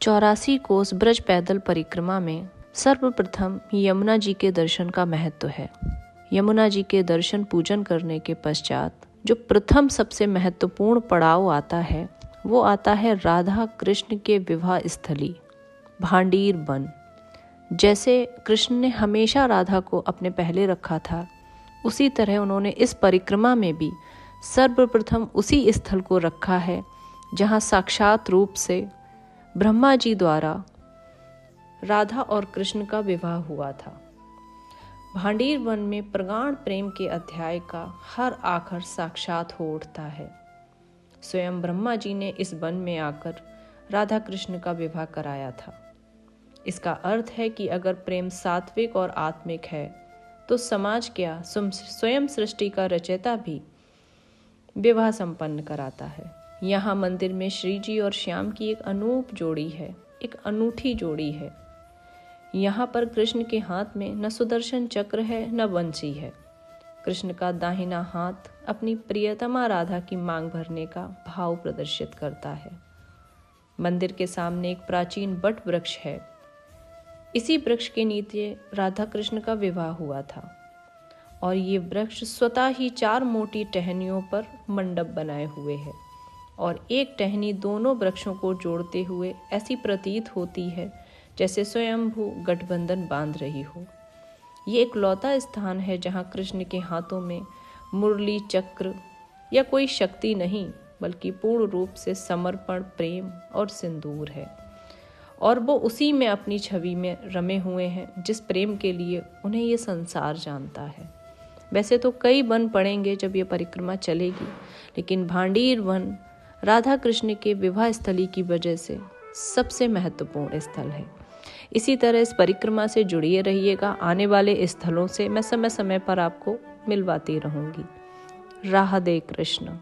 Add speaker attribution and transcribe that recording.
Speaker 1: 84 कोस ब्रज पैदल परिक्रमा में सर्वप्रथम यमुना जी के दर्शन का महत्व है। यमुना जी के दर्शन पूजन करने के पश्चात जो प्रथम सबसे महत्वपूर्ण पड़ाव आता है वो आता है राधा कृष्ण के विवाह स्थली भांडीर वन। जैसे कृष्ण ने हमेशा राधा को अपने पहले रखा था, उसी तरह उन्होंने इस परिक्रमा में भी सर्वप्रथम उसी स्थल को रखा है जहाँ साक्षात रूप से ब्रह्मा जी द्वारा राधा और कृष्ण का विवाह हुआ था। भांडीर वन में प्रगाढ़ प्रेम के अध्याय का हर आखर साक्षात हो उठता है। स्वयं ब्रह्मा जी ने इस वन में आकर राधा कृष्ण का विवाह कराया था। इसका अर्थ है कि अगर प्रेम सात्विक और आत्मिक है तो समाज क्या स्वयं सृष्टि का रचयिता भी विवाह संपन्न कराता है। यहाँ मंदिर में श्री जी और श्याम की एक अनूप जोड़ी है, एक अनूठी जोड़ी है। यहाँ पर कृष्ण के हाथ में न सुदर्शन चक्र है न बंसी है। कृष्ण का दाहिना हाथ अपनी प्रियतमा राधा की मांग भरने का भाव प्रदर्शित करता है। मंदिर के सामने एक प्राचीन बट वृक्ष है। इसी वृक्ष के नीचे राधा कृष्ण का विवाह हुआ था और ये वृक्ष स्वतः ही 4 मोटी टहनियों पर मंडप बनाए हुए है और एक टहनी दोनों वृक्षों को जोड़ते हुए ऐसी प्रतीत होती है जैसे स्वयंभू गठबंधन बांध रही हो। ये एक लौता स्थान है जहाँ कृष्ण के हाथों में मुरली चक्र या कोई शक्ति नहीं बल्कि पूर्ण रूप से समर्पण, प्रेम और सिंदूर है और वो उसी में अपनी छवि में रमे हुए हैं जिस प्रेम के लिए उन्हें ये संसार जानता है। वैसे तो कई वन पड़ेंगे जब ये परिक्रमा चलेगी, लेकिन भांडीर वन राधा कृष्ण के विवाह स्थली की वजह से सबसे महत्वपूर्ण स्थल है। इसी तरह इस परिक्रमा से जुड़िए रहिएगा। आने वाले स्थलों से मैं समय समय पर आपको मिलवाती रहूंगी। राधे कृष्ण।